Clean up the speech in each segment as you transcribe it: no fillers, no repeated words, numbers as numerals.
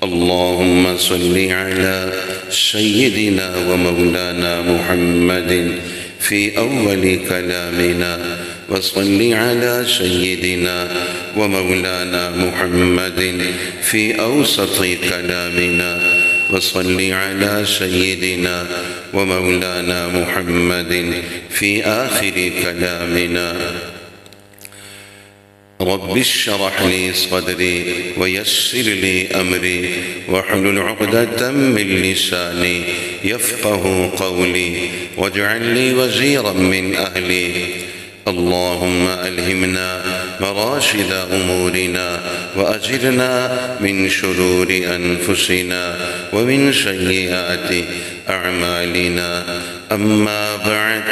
اللهم صل على سيدنا ومولانا محمد في أول كلامنا، وصل على سيدنا ومولانا محمد في أوسط كلامنا، وصل على سيدنا ومولانا محمد في آخر كلامنا. رب اشرح لي صدري ويسر لي أمري واحلل عقدة من لساني يفقه قولي واجعل لي وزيرا من أهلي. اللهم ألهمنا مراشد أمورنا وأجرنا من شرور أنفسنا ومن سيئات أعمالنا. أما بعد،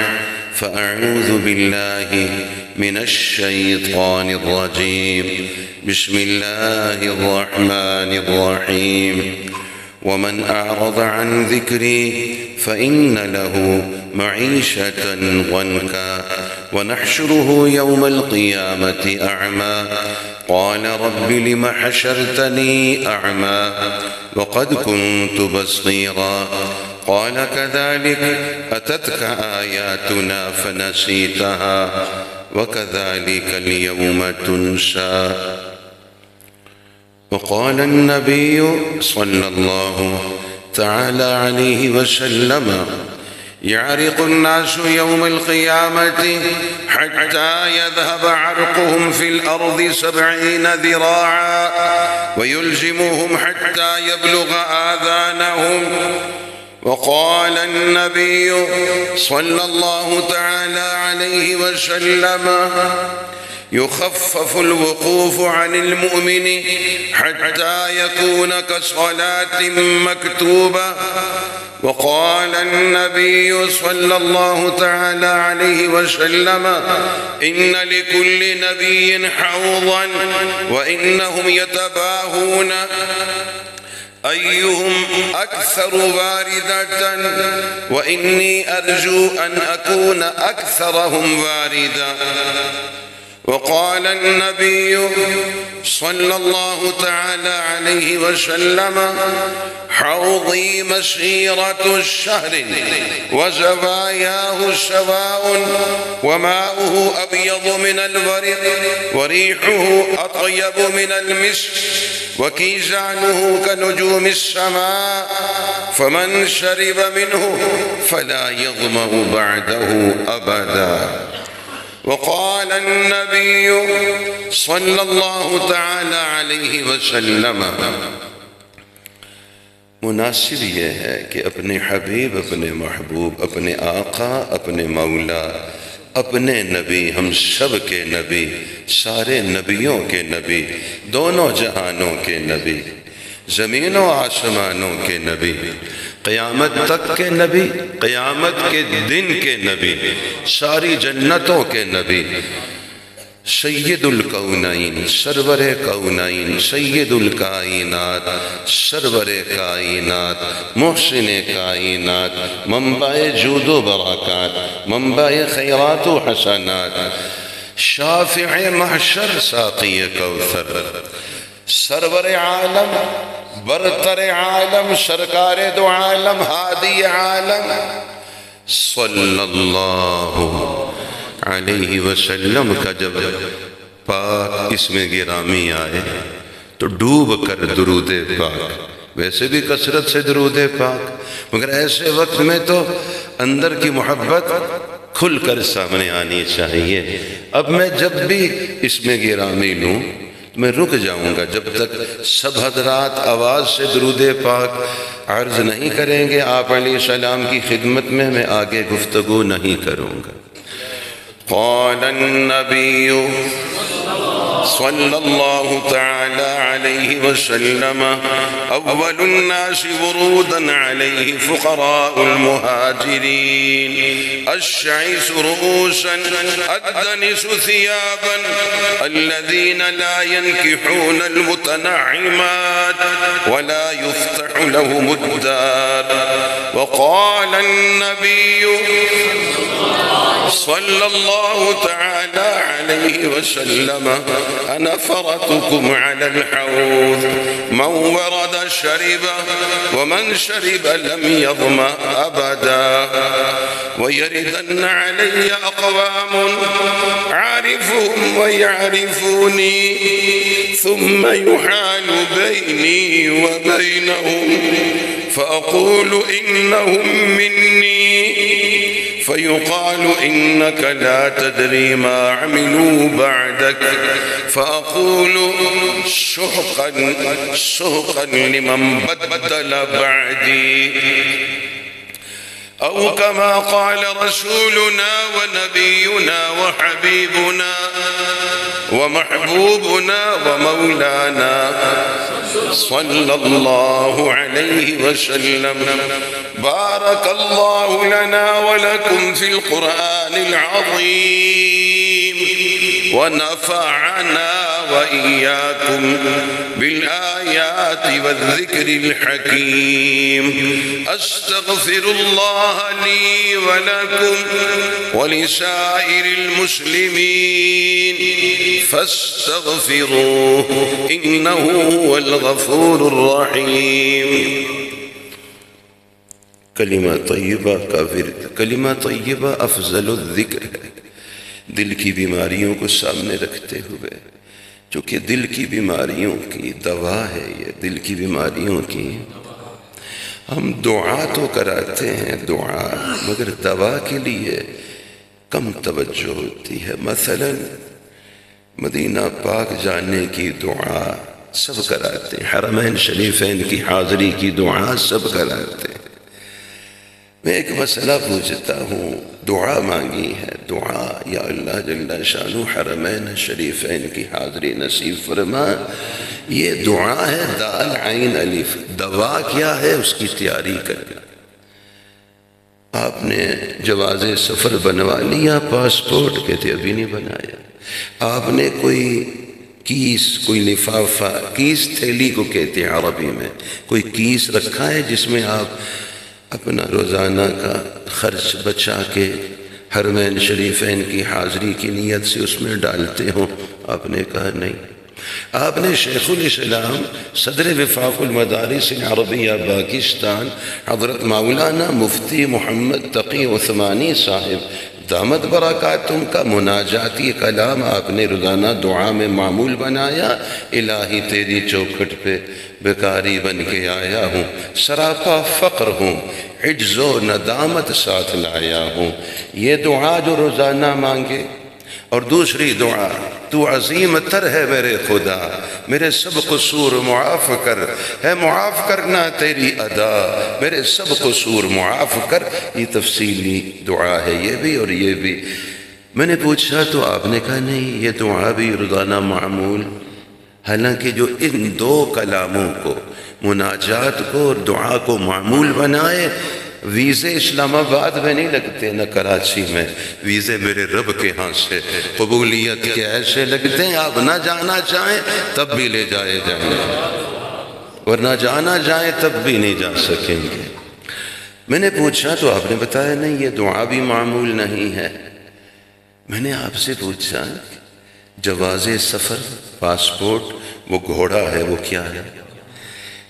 فأعوذ بالله من الشيطان الرجيم. بسم الله الرحمن الرحيم. ومن أعرض عن ذكري فإن له معيشة ضنكا ونحشره يوم القيامة أعمى. قال رب لم حشرتني أعمى وقد كنت بصيرا. قال كذلك أتتك آياتنا فنسيتها وكذلك اليوم تنسى. وقال النبي صلى الله تعالى عليه وسلم: يعرق الناس يوم القيامة حتى يذهب عرقهم في الأرض 70 ذراعا ويلزمهم حتى يبلغ آذانهم. وقال النبي صلى الله تعالى عليه وسلم: يخفف الوقوف عن المؤمن حتى يكون كصلاة مكتوبة. وقال النبي صلى الله تعالى عليه وسلم: إن لكل نبي حوضا وإنهم يتباهون أيهم أكثر واردة وإني أرجو أن أكون أكثرهم واردة. وقال النبي صلى الله تعالى عليه وسلم: حوضي مسيرة الشهر وزواياه سواء وماؤه أبيض من الورق وريحه أطيب من المسك وكيزانه كنجوم السماء فمن شرب منه فلا يظمأ بعده أبدا. وقال النبي صلى الله تعالى عليه وسلم: مناسب یہ ہے کہ اپنے حبیب، اپنے محبوب، اپنے آقا، اپنے مولا، اپنے نبی، ہم سب کے نبی، سارے نبیوں کے نبی، دونوں جہانوں کے نبی، زمین و آسمانوں کے نبی، قیامت تک کے نبی، قیامت کے دن کے نبی، ساری جنتوں کے نبی، سید الکونین، سرور کونین، سید الکائنات، سرور کائنات، محسن کائنات، منبع جود و برکات، منبع خیرات و حسنات، شافع محشر، ساقی کوثر، سرور عالم، برتر عالم، سرکار دو عالم، ہادی عالم صلی اللہ علیہ وسلم کا جب پاک اسم گرامی آئے تو ڈوب کر درود پاک، ویسے بھی کثرت سے درود پاک، مگر ایسے وقت میں تو اندر کی محبت کھل کر سامنے آنی چاہیے۔ اب میں جب بھی اسم گرامی لوں میں رک جاؤں گا جب تک سب حضرات آواز سے درود پاک عرض نہیں کریں گے آپ علیہ السلام کی خدمت میں آگے گفتگو نہیں کروں گا۔ قال النبی صلی اللہ تعالی علیہ وسلم: اول الناس ورودا علیہ فقراء المہاجرین، الشعث رؤوسا الدنس ثيابا الذين لا ينكحون المتنعمات ولا يفتح لهم الدار. وقال النبي صلى الله تعالى عليه وسلم أنا فرطكم على الحوض من ورد شرب ومن شرب لم يظمأ أبدا ويردن علي أقوام عارفهم ويعرفوني ثم يحال بيني وبينهم فأقول إنهم مني فيقال إنك لا تدري ما عملوا بعدك فأقول سحقا لمن بدل بعدي أو كما قال رسولنا ونبينا وحبيبنا ومحبوبنا ومولانا صلى الله عليه وسلم بارك الله لنا ولكم في القرآن العظيم ونفعنا وإياكم بالآيات والذكر الحكيم أستغفر الله لي ولكم ولسائر المسلمين فاستغفروه إنه هو الغفور الرحيم کلمہ طیبہ کلمہ طیبہ افضل الذکر ہے دل کی بیماریوں کو سامنے رکھتے ہوئے چونکہ دل کی بیماریوں کی دوا ہے یہ دل کی بیماریوں کی ہم دعا تو کراتے ہیں دعا مگر دوا کے لیے کم توجہ ہوتی ہے مثلا مدینہ پاک جانے کی دعا سب کراتے ہیں حرمین شریفین کی حاضری کی دعا سب کراتے ہیں میں ایک مسئلہ پوچھتا ہوں دعا مانگی ہے دعا یا اللہ جل شانہ حرمین شریفین کی حاضری نصیب فرما یہ دعا ہے دال عین الف دوا کیا ہے اس کی تیاری کرنا آپ نے جواز سفر بنوا لیا پاسپورٹ کہتے ابھی نہیں بنایا آپ نے کوئی کیس کوئی لفافہ کیس تھیلی کو کہتے ہیں عربی میں کوئی کیس رکھا ہے جس میں آپ اپنا روزانہ کا خرچ بچا کے حرمین شریفین کی حاضری کی نیت سے اس میں ڈالتے ہوں آپ نے کہا نہیں آپ نے شیخ الاسلام صدر وفاق المدارس العربیہ پاکستان حضرت مولانا مفتی محمد تقی عثمانی صاحب دامت برکاتہم کا مناجاتی کلام آپ نے روزانہ دعا میں معمول بنایا الہی تیری چوکھٹ پہ بیکاری بن کے آیا ہوں سراپا فقر ہوں عجز و ندامت ساتھ لایا ہوں یہ دعا جو روزانہ مانگے اور دوسری دعا تو عظیم تر ہے میرے خدا میرے سب قصور معاف کر ہے معاف کرنا تیری ادا میرے سب قصور معاف کر یہ تفصیلی دعا ہے یہ بھی اور یہ بھی میں نے پوچھا تو آپ نے کہا نہیں یہ دعا بھی روزانہ معمول حالانکہ جو ان دو کلاموں کو مناجات کو اور دعا کو معمول بنائے ویزے اسلام آباد میں نہیں لگتے نہ کراچی میں ویزے میرے رب کے ہاں سے قبولیت کے ایسے لگتے ہیں آپ نہ جانا چاہیں تب بھی لے جائے جائیں ورنہ جانا جائیں تب بھی نہیں جا سکیں گے میں نے پوچھا تو آپ نے بتایا نہیں یہ دعا بھی معمول نہیں ہے میں نے آپ سے پوچھا جواز سفر پاسپورٹ وہ گھوڑا ہے وہ کیا ہے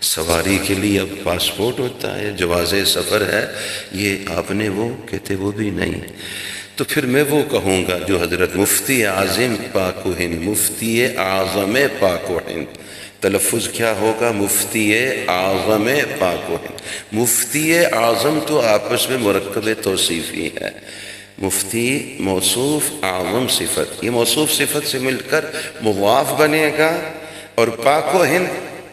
سواری کے لیے اب پاسپورٹ ہوتا ہے جواز سفر ہے یہ آپ نے وہ کہتے وہ بھی نہیں تو پھر میں وہ کہوں گا جو حضرت مفتی اعظم پاک و ہند مفتی اعظم پاک و ہند تلفظ کیا ہوگا مفتی اعظم پاک و ہند مفتی اعظم تو آپس میں مرکب توصیفی ہے مفتی موصوف اعظم صفت یہ موصوف صفت سے مل کر مضاف بنے گا اور پاک و ہند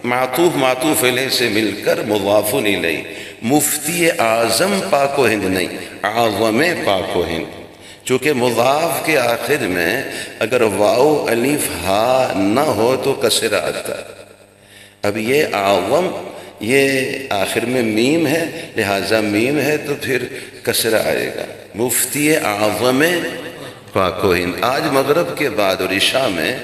معطوف علیہ سے مل کر مضاف الیہ مفتی اعظم پاک و ہند نہیں اعظم پاک و ہند چونکہ مضاف کے آخر میں اگر واو الف ہا نہ ہو تو کسر آتا اب یہ اعظم یہ آخر میں میم ہے لہٰذا میم ہے تو پھر کسر آئے گا مفتی اعظم پاک و ہند آج مغرب کے بعد اور عشاء میں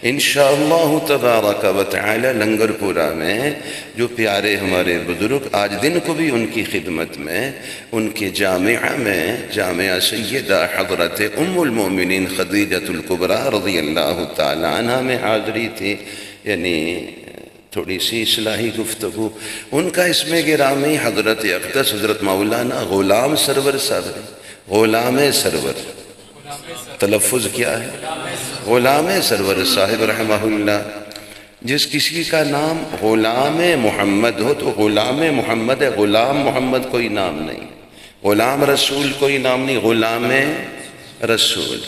انشاءاللہ تبارک و تعالی لنگر پورا میں جو پیارے ہمارے بزرگ آج دن کو بھی ان کی خدمت میں ان کے جامعہ میں جامعہ سیدہ حضرت ام المومنین خدیجۃ الکبریٰ رضی اللہ تعالی عنہ میں حاضری تھی، یعنی تھوڑی سی اصلاحی گفتگو۔ ان کا اسم گرامی حضرت اقدس حضرت مولانا غلام سرور صاحب، غلام سرور، تلفظ کیا ہے؟ غلام سرور صاحب رحمہ اللہ۔ جس کسی کا نام غلام محمد ہو تو غلام محمد ہے، غلام محمد کوئی نام نہیں، غلام رسول کوئی نام نہیں، غلام رسول۔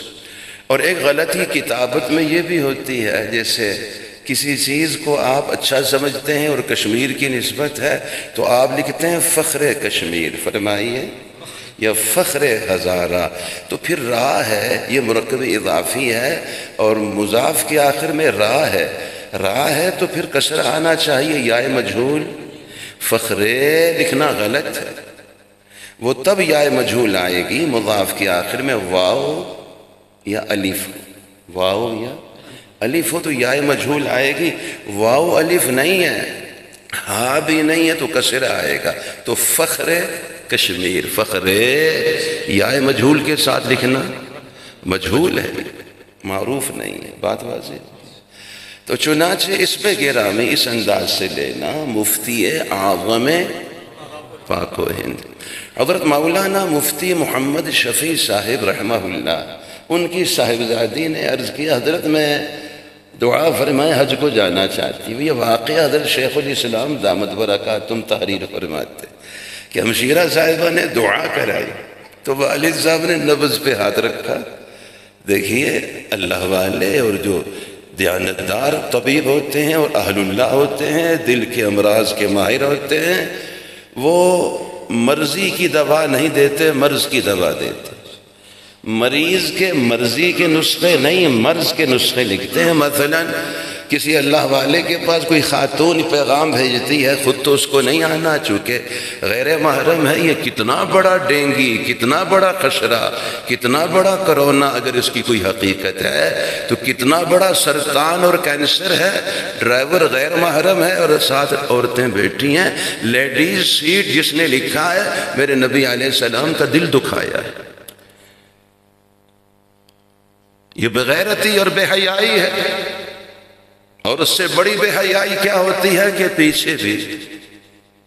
اور ایک غلطی کتابت میں یہ بھی ہوتی ہے، جیسے کسی چیز کو آپ اچھا سمجھتے ہیں اور کشمیر کی نسبت ہے تو آپ لکھتے ہیں فخر کشمیر، فرمائیے، یا فخر ہزارہ، تو پھر را ہے، یہ مرکب اضافی ہے اور مضاف کے آخر میں را ہے، را ہے تو پھر کسر آنا چاہیے، یا مجہول، فخر لکھنا غلط ہے، وہ تب یا مجہول آئے گی مضاف کے آخر میں واو یا الف، واو یا الف ہو تو یا مجہول آئے گی، واو الف نہیں ہے، ہاں بھی نہیں ہے تو کسر آئے گا، تو فخر کشمیر، فخر یا مجہول کے ساتھ لکھنا مجہول ہے، معروف نہیں ہے، بات واضح۔ تو چنانچہ اس میں گرامی اس انداز سے لینا مفتی اعظم پاک و ہند حضرت مولانا مفتی محمد شفیع صاحب رحمہ اللہ، ان کی صاحبزادی نے عرض کیا حضرت میں دعا فرمائے حج کو جانا چاہتی ہوں۔ یہ واقعہ حضرت شیخ الاسلام دامت برکاتہم تحریر فرماتے کہ ہمشیرہ صاحبہ نے دعا کرائی تو والد صاحب نے نبض پہ ہاتھ رکھا۔ دیکھیے اللہ والے اور جو دیانتدار طبیب ہوتے ہیں اور اہل اللہ ہوتے ہیں، دل کے امراض کے ماہر ہوتے ہیں، وہ مرضی کی دوا نہیں دیتے، مرض کی دوا دیتے، مریض کے مرضی کے نسخے نہیں، مرض کے نسخے لکھتے ہیں۔ مثلا کسی اللہ والے کے پاس کوئی خاتون پیغام بھیجتی ہے، خود تو اس کو نہیں آنا چونکہ غیر محرم ہے، یہ کتنا بڑا ڈینگی، کتنا بڑا خشرہ، کتنا بڑا کرونا اگر اس کی کوئی حقیقت ہے تو کتنا بڑا سرطان اور کینسر ہے، ڈرائیور غیر محرم ہے اور ساتھ عورتیں بیٹھی ہیں، لیڈیز سیٹ جس نے لکھا ہے میرے نبی علیہ السلام کا دل دکھایا ہے۔ یہ بغیرتی اور بے حیائی ہے، اور اس سے بڑی بے حیائی کیا ہوتی ہے کہ پیچھے بھی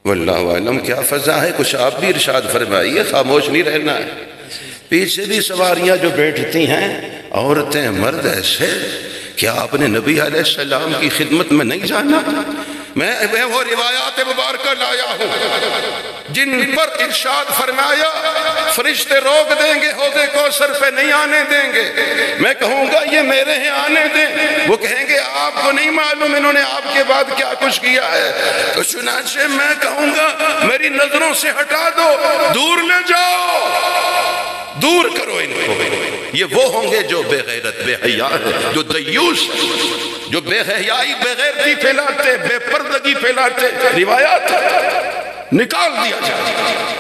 واللہ عالم کیا فضا ہے، کچھ آپ بھی ارشاد فرمائیے، خاموش نہیں رہنا ہے۔ پیچھے بھی سواریاں جو بیٹھتی ہیں عورتیں مرد ایسے، کیا آپ نے نبی علیہ السلام کی خدمت میں نہیں جانا؟ میں وہ روایات مبارکہ لایا ہوں جن پر ارشاد فرمایا فرشتے روک دیں گے، حوض کوثر پہ نہیں آنے دیں گے، میں کہوں گا یہ میرے ہیں آنے دیں، وہ کہیں گے آپ کو نہیں معلوم انہوں نے آپ کے بعد کیا کچھ کیا ہے، تو چنانچہ میں کہوں گا میری نظروں سے ہٹا دو، دور لے جاؤ، دور کرو ان کو۔ یہ وہ ہوں گے جو بے غیرت بے حیا ہے، جو دیوس، جو بے حیائی بے غیرتی پھیلاتے، بے پردگی پھیلاتے، روایات نکال دیا جائے۔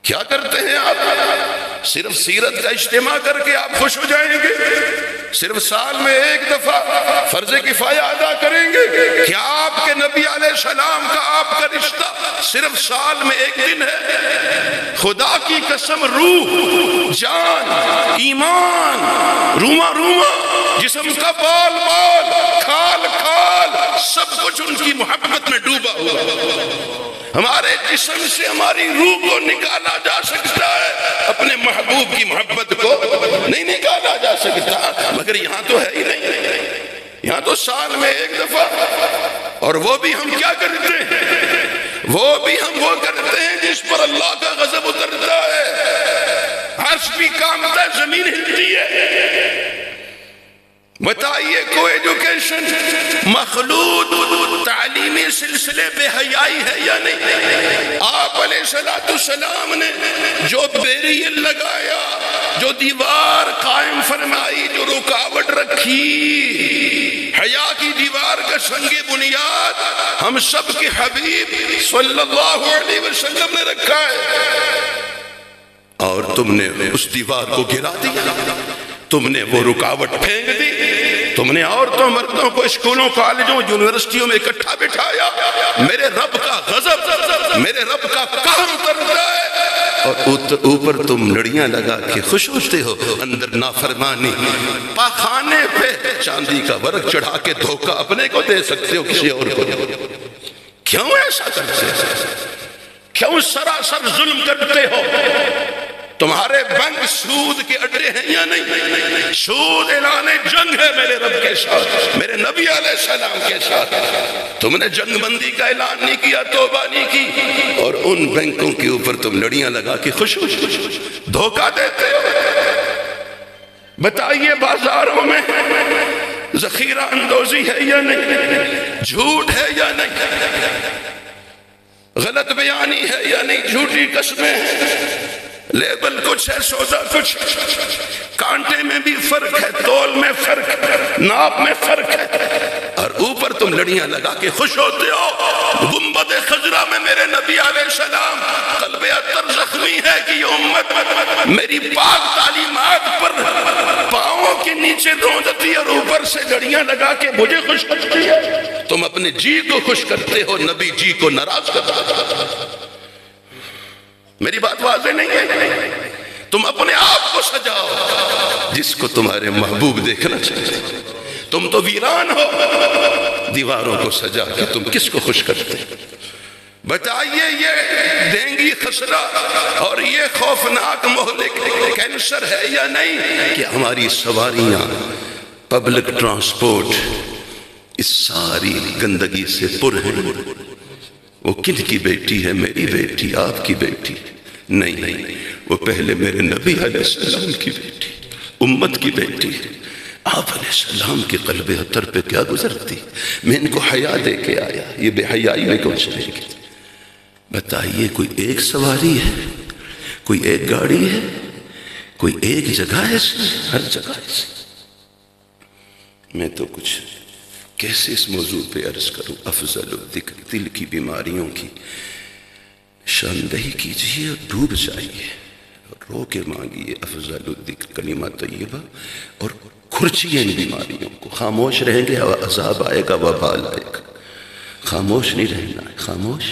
کیا کرتے ہیں آپ؟ صرف سیرت کا اجتماع کر کے آپ خوش ہو جائیں گے؟ صرف سال میں ایک دفعہ فرض کفایہ ادا کریں گے؟ کیا آپ کے نبی علیہ السلام کا آپ کا رشتہ صرف سال میں ایک دن ہے؟ خدا کی قسم روح، جان، ایمان، روما روما، جسم کا بال بال، کھال کھال، سب کچھ ان کی محبت میں ڈوبا ہوا۔ ہمارے جسم سے ہماری روح کو نکالا جا سکتا ہے، اپنے محبوب کی محبت کو نہیں نکالا جا سکتا، مگر یہاں تو ہے ہی نہیں، یہاں تو سال میں ایک دفعہ، اور وہ بھی ہم کیا کرتے ہیں؟ وہ بھی ہم وہ کرتے ہیں جس پر اللہ کا غضب اترتا ہے، عرش بھی کانپتا ہے، زمین ہلتی ہے۔ بتائیے کو ایڈوکیشن مخلوط تعلیمی سلسلے بے حیائی ہے یا نہیں؟ آپ علیہ السلام نے جو بیریل لگایا، جو دیوار قائم فرمائی، جو رکاوٹ رکھی، حیا کی دیوار کا سنگ بنیاد ہم سب کے حبیب صلی اللہ علیہ وسلم نے رکھا ہے، اور تم نے اس دیوار کو گرا دیا، تم نے وہ رکاوٹ پھینک دی۔ تم نے عورتوں مردوں کو اسکولوں کالجوں یونیورسٹیوں میں اکٹھا بٹھایا. میرے رب کا غضب، میرے رب کا قہر اتر جائے، اور اوپر تم لڑیاں لگا کے خوش ہوتے ہو، اندر نافرمانی. پاخانے پہ چاندی کا ورق چڑھا کے دھوکہ اپنے کو دے سکتے ہو، کسی اور کو. کیوں ایسا کرتے ہو؟ کیوں سراسر ظلم کرتے ہو؟ تمہارے بینک سود کے اڈے ہیں یا نہیں؟ سود اعلان جنگ ہے میرے رب کے ساتھ، میرے نبی علیہ السلام کے ساتھ. تم نے جنگ بندی کا اعلان نہیں کیا، توبہ نہیں کی، اور ان بینکوں کے اوپر تم لڑیاں لگا کے خوش دھوکہ دیتے ہو. بتائیے بازاروں میں ذخیرہ اندوزی ہے یا نہیں؟ جھوٹ ہے یا نہیں؟ غلط بیانی ہے یا نہیں؟ جھوٹی قسمیں ہیں، لیبل کچھ ہے، سودا کچھ. کانٹے میں بھی فرق ہے، تول میں فرق ہے، ناپ میں فرق ہے، اور اوپر تم لڑیاں لگا کے خوش ہوتے ہو. گنبد خضرا میں میرے نبی علیہ السلام قلب اطہر زخمی ہے کہ یہ امت میری پاک تعلیمات پر پاؤں کے نیچے روندتی ہے، اور اوپر سے لڑیاں لگا کے مجھے خوش کرتی ہے. تم اپنے جی کو خوش کرتے ہو، نبی جی کو ناراض کرتے ہو. میری بات واضح نہیں ہے؟ تم اپنے آپ کو سجاؤ جس کو تمہارے محبوب دیکھنا چاہتے. تم تو ویران ہو، دیواروں کو سجا کے تم کس کو خوش کرتے؟ بتائیے یہ ڈینگی خسرہ اور یہ خوفناک مہلک کینسر ہے یا نہیں کہ ہماری سواریاں پبلک ٹرانسپورٹ اس ساری گندگی سے پر ہیں؟ وہ کن کی بیٹی ہے؟ میری بیٹی، آپ کی بیٹی نہیں، وہ پہلے میرے نبی علیہ السلام کی بیٹی، امت کی بیٹی ہے. آپ علیہ السلام کی قلب اطہر پہ کیا گزرتی؟ میں ان کو حیا دے کے آیا، یہ بے حیائی میں کون چلے گی؟ بتائیے کوئی ایک سواری ہے، کوئی ایک گاڑی ہے، کوئی ایک جگہ ہے؟ ہر جگہ ہے. میں تو کچھ کیسے اس موضوع پہ عرض کروں. افضل الذکر، دل کی بیماریوں کی شاندہی کیجئے اور ڈوب جائیے، رو کے مانگیے افضل الذکر کلمہ طیبہ، اور کھرچیے ان بیماریوں کو. خاموش رہیں گے عذاب آئے گا، وبال آئے گا. خاموش نہیں رہنا ہے، خاموش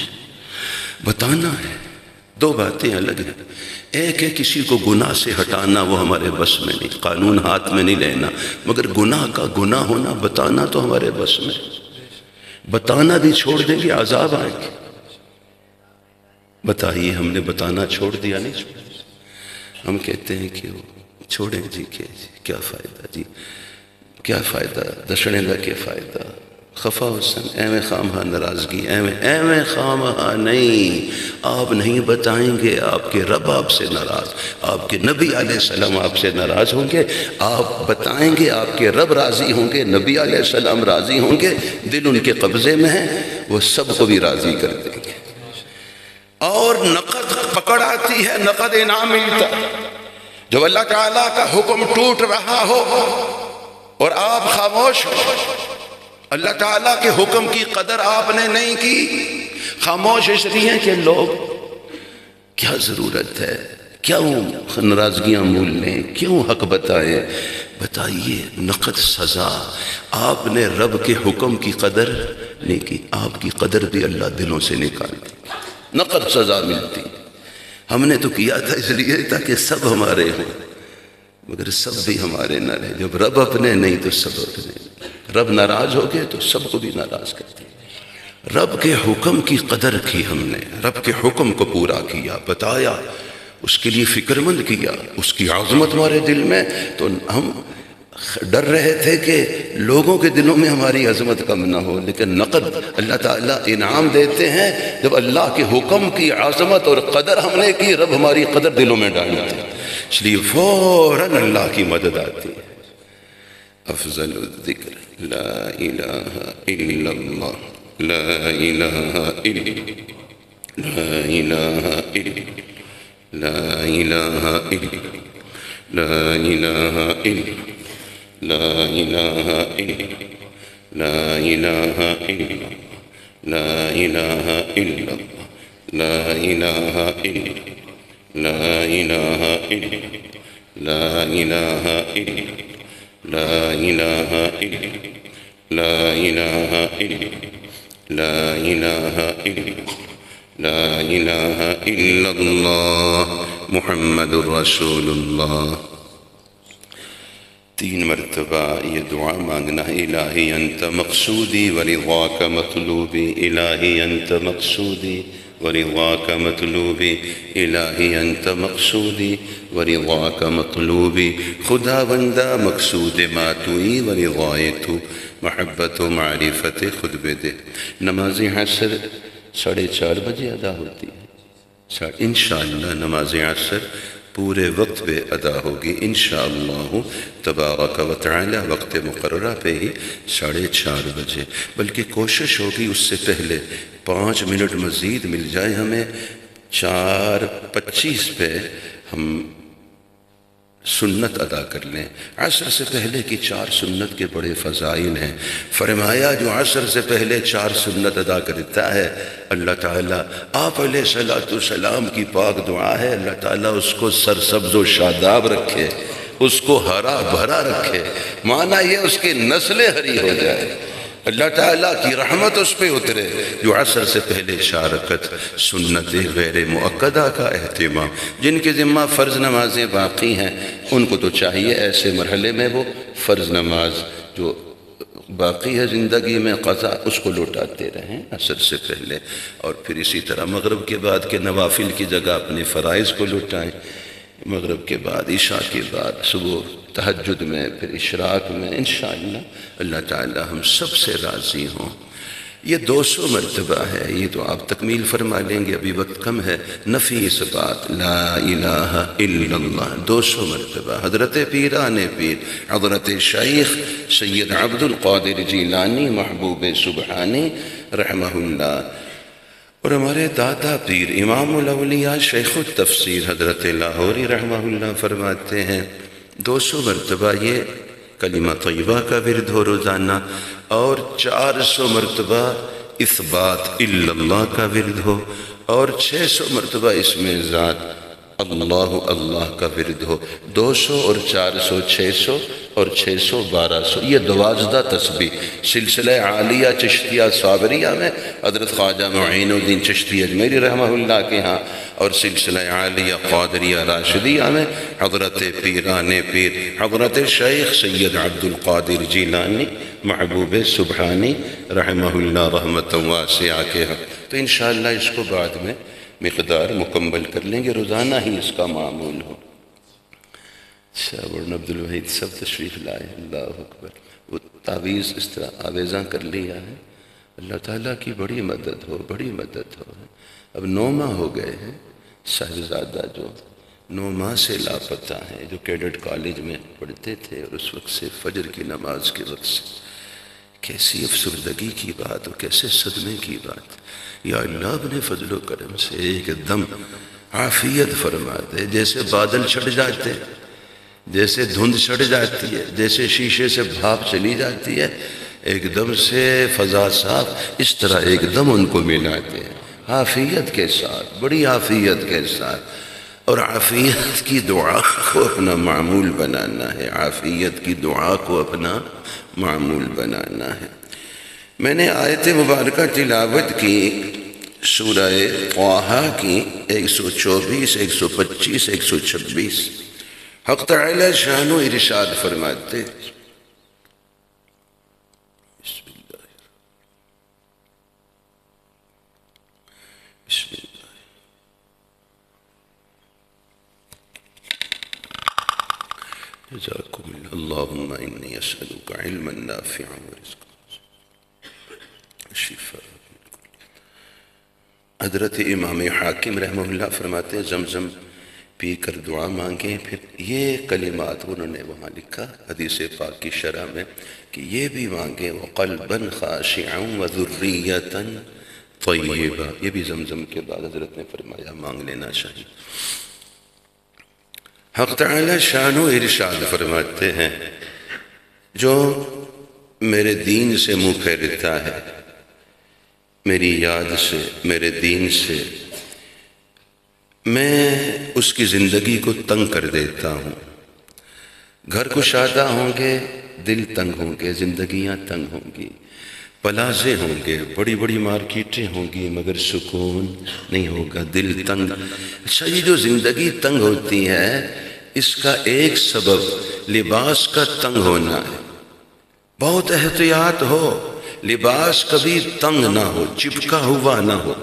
بتانا ہے. دو باتیں الگ ہیں. ایک ہے کسی کو گناہ سے ہٹانا، وہ ہمارے بس میں نہیں، قانون ہاتھ میں نہیں لینا، مگر گناہ کا گناہ ہونا بتانا تو ہمارے بس میں. بتانا بھی چھوڑ دیں گے عذاب آئیں گے. بتائیے ہم نے بتانا چھوڑ دیا نہیں چھوڑ دیا؟ ہم کہتے ہیں کہ چھوڑیں جی، کیا فائدہ جی، کیا فائدہ دشنے دا کیا فائدہ. خفا حسن ایویں خامہا ناراضگی، ایویں خامہا نہیں. آپ نہیں بتائیں گے، آپ کے رب آپ سے ناراض، آپ کے نبی علیہ السلام آپ سے ناراض ہوں گے. آپ بتائیں گے، آپ کے رب راضی ہوں گے، نبی علیہ السلام راضی ہوں گے. دل ان کے قبضے میں ہے، وہ سب کو بھی راضی کر دیں گے. اور نقد پکڑ آتی ہے، نقد انعام ملتا. جب اللہ تعالیٰ کا حکم ٹوٹ رہا ہو اور آپ خاموش ہو، اللہ تعالیٰ کے حکم کی قدر آپ نے نہیں کی، خاموش اس لیے کہ لوگ کیا ضرورت ہے، کیوں ناراضگیاں مول لیں، کیوں حق بتائیں. بتائیے نقد سزا. آپ نے رب کے حکم کی قدر نہیں کی، آپ کی قدر بھی اللہ دلوں سے نکال دی. نقد سزا ملتی. ہم نے تو کیا تھا اس لیے تاکہ سب ہمارے ہوں، مگر سب بھی ہمارے نہ رہے. جب رب اپنے نہیں تو سب اپنے. رب ناراض ہو گئے تو سب کو بھی ناراض کرتے. رب کے حکم کی قدر کی ہم نے، رب کے حکم کو پورا کیا، بتایا، اس کے لیے فکر مند کیا، اس کی عظمت ہمارے دل میں. تو ہم ڈر رہے تھے کہ لوگوں کے دلوں میں ہماری عظمت کم نہ ہو. لیکن نقد اللہ تعالیٰ انعام دیتے ہیں جب اللہ کے حکم کی عظمت اور قدر ہم نے کی، رب ہماری قدر دلوں میں ڈالتے ہیں، اس لیے فوراً اللہ کی مدد آتی ہے. افضل الذکر لا الہ الا اللہ، لا الہ الا، لا الہ الا، لا الہ الا، لا الہ الا، لا الہ الا، لا الہ الا، لا الہ الا، لا الہ الا، لا الہ الا، لا الہ الا، لا إله إلا لا إله إلا لا إله إلا لا إله إلا الله محمد رسول اللہ۔ 3 مرتبہ یہ دعا مانگنا ہے۔ الہی انت مقصودی ورضاک مطلوبی، الہی انت مقصودی ورضاک مطلوبی، الہی انت مقصودی ورضاک مطلوبی، خدا بندہ مقصود ما توئی ورضائے تو، محبت و معرفت خود بدے۔ نماز عصر 4:30 بجے ادا ہوتی ہے، انشاءاللہ نماز عصر پورے وقت پہ ادا ہوگی انشاءاللہ تبارک و تعالی، وقت مقررہ پہ ہی 4:30 بجے، بلکہ کوشش ہوگی اس سے پہلے 5 منٹ مزید مل جائے ہمیں۔ 4:25 پہ ہم سنت ادا کر لیں۔ عصر سے پہلے کی 4 سنت کے بڑے فضائل ہیں۔ فرمایا جو عصر سے پہلے 4 سنت ادا کرتا ہے، اللہ تعالیٰ آپ علیہ السلام کی پاک دعا ہے، اللہ تعالیٰ اس کو سرسبز و شاداب رکھے، اس کو ہرا بھرا رکھے، معنی یہ اس کی نسلیں ہری ہو جائے، اللہ تعالیٰ کی رحمت اس پہ اترے۔ جو عصر سے پہلے 4 رکعت سنت غیر مؤکدہ کا اہتمام، جن کے ذمہ فرض نمازیں باقی ہیں ان کو تو چاہیے ایسے مرحلے میں وہ فرض نماز جو باقی ہے زندگی میں قضا اس کو لوٹاتے رہیں عصر سے پہلے، اور پھر اسی طرح مغرب کے بعد کے نوافل کی جگہ اپنے فرائض کو لوٹائیں، مغرب کے بعد، عشاء کے بعد، صبح تہجد میں، پھر اشراق میں، انشاءاللہ اللہ تعالی ہم سب سے راضی ہوں۔ یہ 200 مرتبہ ہے، یہ تو آپ تکمیل فرما لیں گے، ابھی وقت کم ہے۔ نفی اس بات لا الہ الا اللہ 200 مرتبہ حضرت پیران پیر حضرت شیخ سید عبد القادر جیلانی محبوب سبحانی رحمہ اللہ، اور ہمارے دادا پیر امام الاولیاء شیخ التفسیر حضرت لاہوری رحمہ اللہ فرماتے ہیں 200 مرتبہ یہ کلمہ طیبہ کا ورد ہو روزانہ، اور 400 مرتبہ اثبات الا اللہ کا ورد ہو، اور 600 مرتبہ اسم ذات اللہ اللہ کا ورد ہو۔ 200 اور 400 600 اور 600 1200، یہ 12 تسبیح سلسلہ عالیہ چشتیہ صابریہ میں حضرت خواجہ معین الدین چشتی اجمیری رحمہ اللہ کے ہاں، اور سلسلہ عالیہ قادریہ راشدیہ میں حضرت پیران پیر حضرت شیخ سید عبد القادر جیلانی محبوب سبحانی رحمہ اللہ رحمت واسعہ کے ہاں۔ تو انشاءاللہ اس کو بعد میں مقدار مکمل کر لیں گے، روزانہ ہی اس کا معمول ہو۔ شاہ عبد الوحید سب تشریف لائے، اللہ اکبر۔ وہ تعویذ اس طرح آویزاں کر لیا ہے، اللہ تعالیٰ کی بڑی مدد ہو، بڑی مدد ہو۔ اب 9 ماہ ہو گئے ہیں صاحبزادہ جو 9 ماہ سے لاپتہ ہیں، جو کیڈٹ کالج میں پڑھتے تھے، اور اس وقت سے فجر کی نماز کے وقت سے، کیسی افسردگی کی بات اور کیسے صدمے کی بات۔ یا اللہ اپنے فضل و کرم سے ایک دم عافیت فرما دے، جیسے بادل چھٹ جاتے، جیسے دھند چھٹ جاتی ہے، جیسے شیشے سے بھاپ چلی جاتی ہے، ایک دم سے فضا صاف، اس طرح ایک دم ان کو ملاتے ہیں عافیت کے ساتھ، بڑی عافیت کے ساتھ۔ اور عافیت کی دعا کو اپنا معمول بنانا ہے، عافیت کی دعا کو اپنا معمول بنانا ہے۔ میں نے آیت مبارکہ تلاوت کی سورہ طٰہٰ کی 124 125 126۔ حق تعالی شان و ارشاد فرماتے بسم اللہ بسم اللہ جزاکم اللہ اللہم انی اسألک علما نافعا ورزقا شفاء۔ حضرت امام حاکم رحمہ اللہ فرماتے ہیں زمزم پی کر دعا مانگیں، پھر یہ کلمات انہوں نے وہاں لکھا حدیث پاک کی شرح میں کہ یہ بھی مانگیں وَقَلْبًا خَاشِعًا وَذُرِّيَّةً طَيِّبًا، یہ بھی زمزم کے بعد حضرت نے فرمایا مانگ لینا چاہیے۔ حق تعالی شان و ارشاد فرماتے ہیں جو میرے دین سے منہ پھیرتا ہے، میری یاد سے، میرے دین سے، میں اس کی زندگی کو تنگ کر دیتا ہوں، گھر کشادہ ہوں گے، دل تنگ ہوں گے، زندگیاں تنگ ہوں گی، پلازے ہوں گے، بڑی بڑی مارکیٹیں ہوں گی، مگر سکون نہیں ہوگا، دل تنگ۔ اچھا، یہ جو زندگی تنگ ہوتی ہے اس کا ایک سبب لباس کا تنگ ہونا ہے۔ بہت احتیاط ہو، لباس کبھی تنگ نہ ہو، چپکا ہوا نہ ہو۔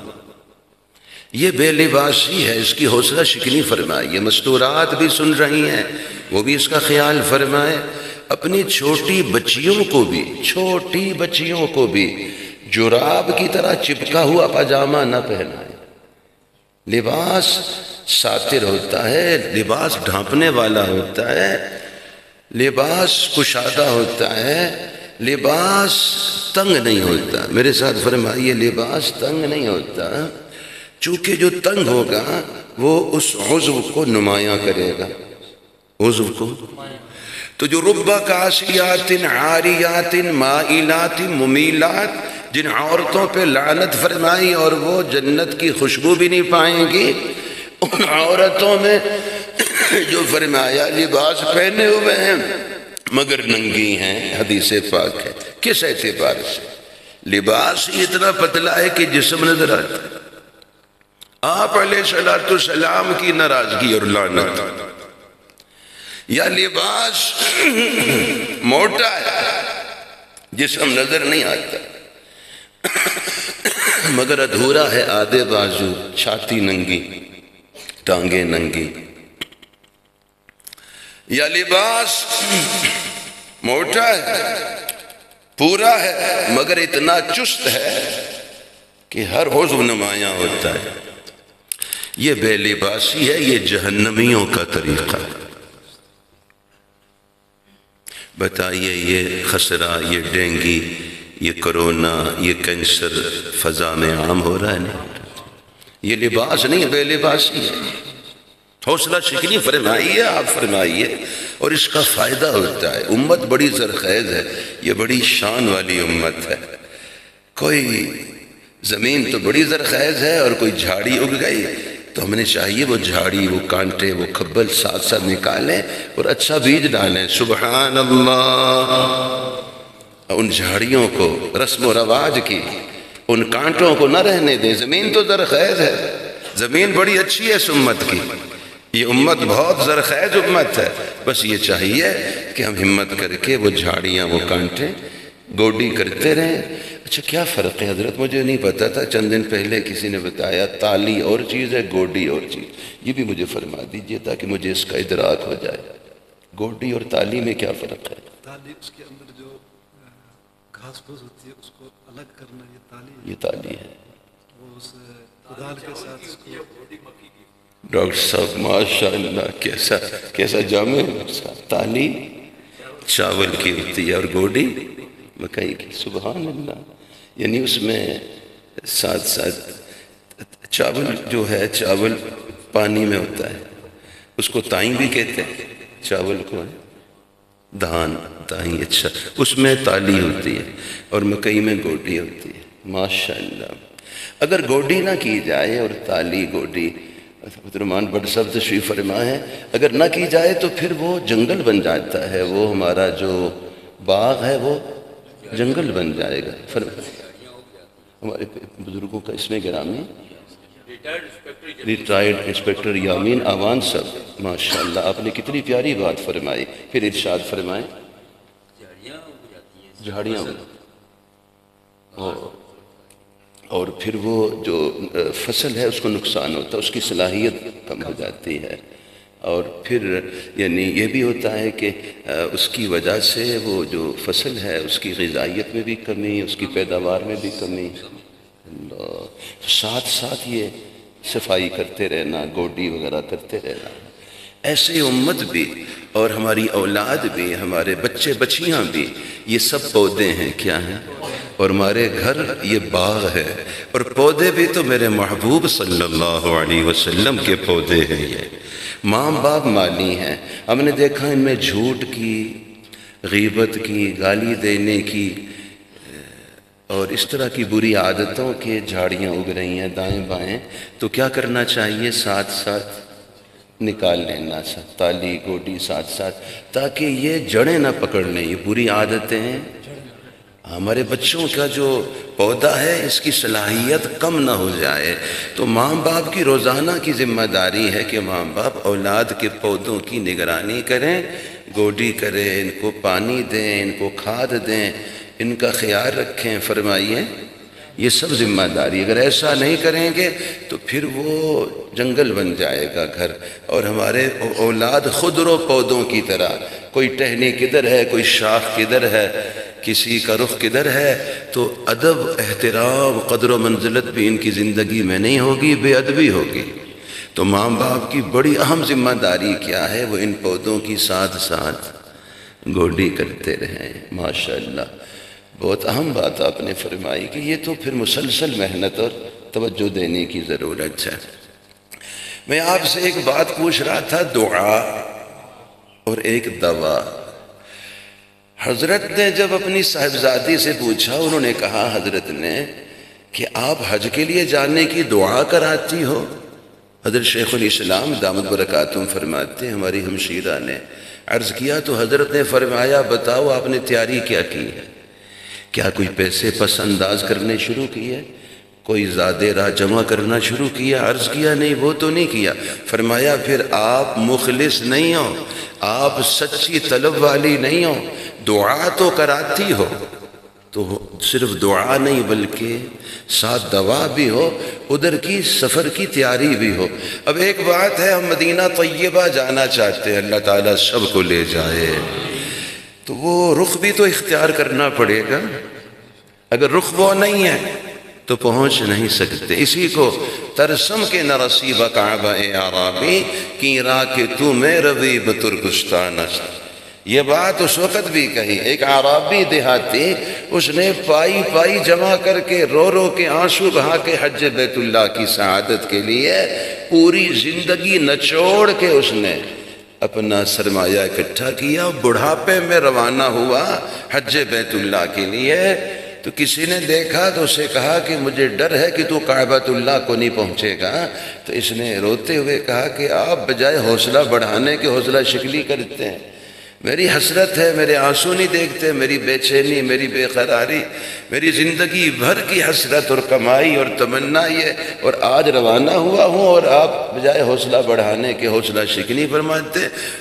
یہ بے لباسی ہے، اس کی حوصلہ شکنی فرمائیے۔ مستورات بھی سن رہی ہیں، وہ بھی اس کا خیال فرمائے۔ اپنی چھوٹی بچیوں کو بھی جراب کی طرح چپکا ہوا پاجامہ نہ پہنائے۔ لباس ساتر ہوتا ہے، لباس ڈھانپنے والا ہوتا ہے، لباس کشادہ ہوتا ہے، لباس تنگ نہیں ہوتا۔ میرے ساتھ فرمائیے، لباس تنگ نہیں ہوتا، چونکہ جو تنگ ہوگا وہ اس عضو کو نمایاں کرے گا، عضو کو۔ تو جو ربا کاسیات عاریات مائلات ممیلات، جن عورتوں پہ لعنت فرمائی اور وہ جنت کی خوشبو بھی نہیں پائیں گی، ان عورتوں میں جو فرمایا لباس پہنے ہوئے ہیں مگر ننگی ہیں، حدیث پاک ہے۔ کس اعتبار سے؟ لباس ہی اتنا پتلا ہے کہ جسم نظر آتا ہے۔ آپ علیہ السلام کی ناراضگی اور لعنت، یا لباس موٹا ہے، جسم نظر نہیں آتا مگر ادھورا ہے، آدھے بازو، چھاتی ننگی، ٹانگیں ننگی۔ یا لباس موٹا ہے، پورا ہے، مگر اتنا چست ہے کہ ہر عضو نمایاں ہوتا ہے۔ یہ بے لباسی ہے، یہ جہنمیوں کا طریقہ ہے۔ بتائیے، یہ خسرہ، یہ ڈینگی، یہ کرونا، یہ کینسر فضا میں عام ہو رہا ہے نہیں؟ یہ لباس نہیں، بے لباسی ہے۔ حوصلہ شکنی فرمائیے، آپ فرمائیے، اور اس کا فائدہ ہوتا ہے۔ امت بڑی زرخیز ہے، یہ بڑی شان والی امت ہے۔ کوئی زمین تو بڑی زرخیز ہے اور کوئی جھاڑی اگ گئی تو ہم نے چاہیے وہ جھاڑی، وہ کانٹے، وہ کھبل ساتھ ساتھ نکالیں اور اچھا بیج ڈالیں۔ سبحان اللہ۔ ان جھاڑیوں کو، رسم و رواج کی، ان کانٹوں کو نہ رہنے دیں۔ زمین تو زرخیز ہے، زمین بڑی اچھی ہے اس امت کی، یہ امت بہت زرخیز امت ہے۔ بس یہ چاہیے کہ ہم ہمت کر کے وہ جھاڑیاں، وہ کانٹے گوڈی کرتے رہیں۔ اچھا، کیا فرق ہے حضرت؟ مجھے نہیں پتا تھا، چند دن پہلے کسی نے بتایا تالی اور چیز ہے، گوڈی اور چیز۔ یہ بھی مجھے فرما دیجئے تاکہ مجھے اس کا ادراک ہو جائے۔ گوڈی اور تالی میں کیا فرق ہے؟ تالی اس کے اندر جو گھاس پھوس ہوتی ہے اس کو الگ کرنا، یہ تالی ہے۔ یہ تالی ہے۔ وہ اس کدال کے ساتھ اس کو۔ ڈاکٹر صاحب ماشاءاللہ، کیسا جامع تالی چاول کی ہوتی ہے اور گوڈی مکئی کی۔ سبحان اللہ۔ یعنی اس میں ساتھ ساتھ چاول جو ہے، چاول پانی میں ہوتا ہے، اس کو تائیں بھی کہتے ہیں، چاول کو دھان، تائیں۔ اچھا، اس میں تالی ہوتی ہے اور مکئی میں گوڈی ہوتی ہے۔ ماشاءاللہ۔ اگر گوڈی نہ کی جائے اور تالی گوڈی، محترمان بٹ صاحب تشریف فرما ہے، اگر نہ کی جائے تو پھر وہ جنگل بن جاتا ہے، وہ ہمارا جو باغ ہے وہ جنگل بن جائے گا۔ ہمارے بزرگوں کا اس میں گرامی ریٹائرڈ انسپیکٹر یامین آوان صاحب، ماشاءاللہ، آپ نے کتنی پیاری بات فرمائی۔ پھر ارشاد فرمائیں، جھاڑیاں اور پھر وہ جو فصل ہے اس کو نقصان ہوتا ہے، اس کی صلاحیت کم ہو جاتی ہے، اور پھر یعنی یہ بھی ہوتا ہے کہ اس کی وجہ سے وہ جو فصل ہے اس کی غذائیت میں بھی کمی، اس کی پیداوار میں بھی کمی۔ ساتھ ساتھ یہ صفائی کرتے رہنا، گوڈی وغیرہ کرتے رہنا۔ ایسے امت بھی اور ہماری اولاد بھی، ہمارے بچے بچیاں بھی، یہ سب پودے ہیں۔ کیا ہیں؟ اور ہمارے گھر یہ باغ ہے، اور پودے بھی تو میرے محبوب صلی اللہ علیہ وسلم کے پودے ہیں۔ یہ ماں باپ مالی ہیں۔ ہم نے دیکھا ان میں جھوٹ کی، غیبت کی، گالی دینے کی اور اس طرح کی بری عادتوں کے جھاڑیاں اگ رہی ہیں دائیں بائیں۔ تو کیا کرنا چاہیے؟ ساتھ ساتھ نکال لینا تالی گوڈی ساتھ ساتھ، تاکہ یہ جڑیں نہ پکڑ لیں۔ یہ بری عادتیں ہیں ہمارے بچوں کا جو پودا ہے اس کی صلاحیت کم نہ ہو جائے۔ تو ماں باپ کی روزانہ کی ذمہ داری ہے کہ ماں باپ اولاد کے پودوں کی نگرانی کریں، گوڈی کریں، ان کو پانی دیں، ان کو کھاد دیں، ان کا خیال رکھیں۔ فرمائیے یہ سب ذمہ داری، اگر ایسا نہیں کریں گے تو پھر وہ جنگل بن جائے گا گھر، اور ہمارے اولاد خودرو پودوں کی طرح، کوئی ٹہنی کدھر ہے، کوئی شاخ کدھر ہے، کسی کا رخ کدھر ہے، تو ادب احترام قدر و منزلت بھی ان کی زندگی میں نہیں ہوگی، بے ادبی ہوگی۔ تو ماں باپ کی بڑی اہم ذمہ داری کیا ہے؟ وہ ان پودوں کی ساتھ ساتھ گوڈی کرتے رہیں۔ ماشاءاللہ بہت اہم بات آپ نے فرمائی کہ یہ تو پھر مسلسل محنت اور توجہ دینے کی ضرورت ہے۔ میں آپ سے ایک بات پوچھ رہا تھا، دعا اور ایک دوا۔ حضرت نے جب اپنی صاحبزادی سے پوچھا، انہوں نے کہا حضرت نے کہ آپ حج کے لیے جانے کی دعا کراتی ہو؟ حضرت شیخ الاسلام دامت برکاتہم فرماتے ہیں، ہماری ہمشیرہ نے عرض کیا تو حضرت نے فرمایا بتاؤ آپ نے تیاری کیا کی ہے؟ کیا کوئی پیسے پس انداز کرنے شروع کیے؟ کوئی زادے راہ جمع کرنا شروع کیا؟ عرض کیا نہیں، وہ تو نہیں کیا۔ فرمایا پھر آپ مخلص نہیں ہو، آپ سچی طلب والی نہیں ہو، دعا تو کراتی ہو، تو صرف دعا نہیں بلکہ ساتھ دوا بھی ہو، ادھر کی سفر کی تیاری بھی ہو۔ اب ایک بات ہے، ہم مدینہ طیبہ جانا چاہتے ہیں، اللہ تعالیٰ سب کو لے جائے، تو وہ رخ بھی تو اختیار کرنا پڑے گا۔ اگر رخ وہ نہیں ہے تو پہنچ نہیں سکتے۔ اسی کو ترسم کے نرسیبہ کعبہ عرابی کی راہ کے تو میں روی بترکستان است۔ یہ بات اس وقت بھی کہی، ایک عرابی دیہاتی، اس نے پائی پائی جمع کر کے رو رو کے آنسو بہا کے حج بیت اللہ کی سعادت کے لیے پوری زندگی نچوڑ کے اس نے اپنا سرمایہ اکٹھا کیا، بڑھاپے میں روانہ ہوا حج بیت اللہ کے لیے۔ تو کسی نے دیکھا تو اسے کہا کہ مجھے ڈر ہے کہ تو کعبۃ اللہ کو نہیں پہنچے گا۔ تو اس نے روتے ہوئے کہا کہ آپ بجائے حوصلہ بڑھانے کے حوصلہ شکنی کرتے ہیں۔ میری حسرت ہے، میرے آنسو نہیں دیکھتے، میری بے چینی، میری بے قراری، میری زندگی بھر کی حسرت اور کمائی اور تمنا یہ، اور آج روانہ ہوا ہوں اور آپ بجائے حوصلہ بڑھانے کے حوصلہ شکنی فرماتے۔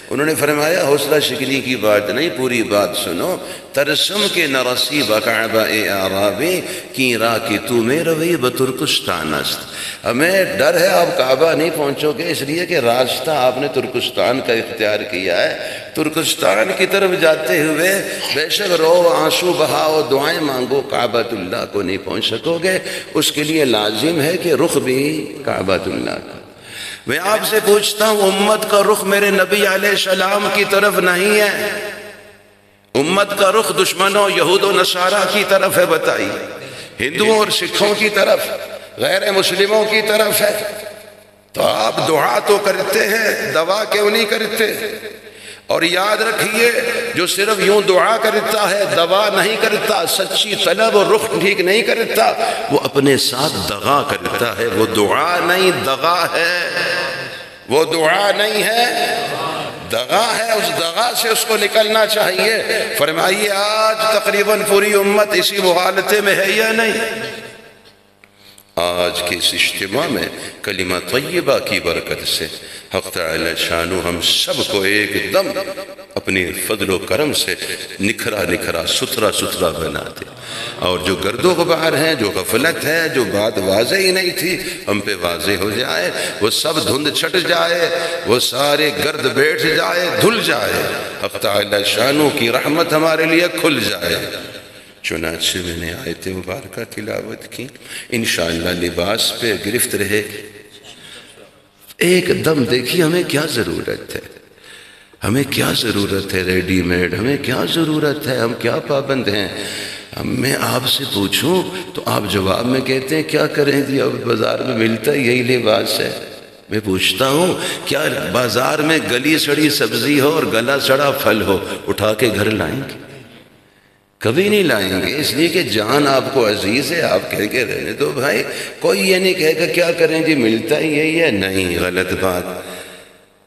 انہوں نے فرمایا حوصلہ شکنی کی بات نہیں، پوری بات سنو۔ ترسم کے نرسیبہ کعبہ اعرابی کی راہ کی تو میں روی بترکستان است۔ ہمیں ڈر ہے آپ کعبہ نہیں پہنچو گے، اس لیے کہ راستہ آپ نے ترکستان کا اختیار کیا ہے۔ ترکستان کی طرف جاتے ہوئے بے شک رو، آنسو بہاؤ، دعائیں مانگو، کعبۃ اللہ کو نہیں پہنچ سکو گے۔ اس کے لیے لازم ہے کہ رخ بھی کعبۃ اللہ کا۔ میں آپ سے پوچھتا ہوں، امت کا رخ میرے نبی علیہ السلام کی طرف نہیں ہے، امت کا رخ دشمنوں یہود و نصارہ کی طرف ہے، بتائیے، ہندوؤں اور سکھوں کی طرف، غیر مسلموں کی طرف ہے۔ تو آپ دعا تو کرتے ہیں، دوا کیوں نہیں کرتے؟ اور یاد رکھیے، جو صرف یوں دعا کرتا ہے، دوا نہیں کرتا، سچی طلب اور رخ ٹھیک نہیں کرتا، وہ اپنے ساتھ دغا کرتا ہے۔ وہ دعا نہیں دغا ہے، وہ دعا نہیں ہے دغا ہے، اس دغا سے اس کو نکلنا چاہیے۔ فرمائیے آج تقریباً پوری امت اسی مغالطے میں ہے یا نہیں؟ آج کے اس اجتماع میں کلمہ طیبہ کی برکت سے حق تعالی شانو ہم سب کو ایک دم اپنی فضل و کرم سے نکھرا نکھرا ستھرا ستھرا بنا دے، اور جو گرد و غبار ہیں، جو غفلت ہے، جو بات واضح ہی نہیں تھی، ہم پہ واضح ہو جائے، وہ سب دھند چھٹ جائے، وہ سارے گرد بیٹھ جائے، دھل جائے، حق تعالی شانو کی رحمت ہمارے لیے کھل جائے۔ چنانچہ میں نے آیت مبارکہ تلاوت کی، انشاءاللہ لباس پہ گرفت رہے۔ ایک دم دیکھیے ہمیں کیا ضرورت ہے، ہمیں کیا ضرورت ہے ریڈی میڈ، ہمیں کیا ضرورت ہے، ہم کیا پابند ہیں۔ میں آپ سے پوچھوں تو آپ جواب میں کہتے ہیں کیا کریں جی، اب بازار میں ملتا ہے یہی لباس ہے۔ میں پوچھتا ہوں کیا بازار میں گلی سڑی سبزی ہو اور گلا سڑا پھل ہو اٹھا کے گھر لائیں گے؟ کبھی نہیں لائیں گے، اس لیے کہ جان آپ کو عزیز ہے، آپ کہہ کے رہنے دو بھائی۔ کوئی یہ نہیں کہے گا کیا کریں جی ملتا ہی یہی ہے، نہیں، غلط بات۔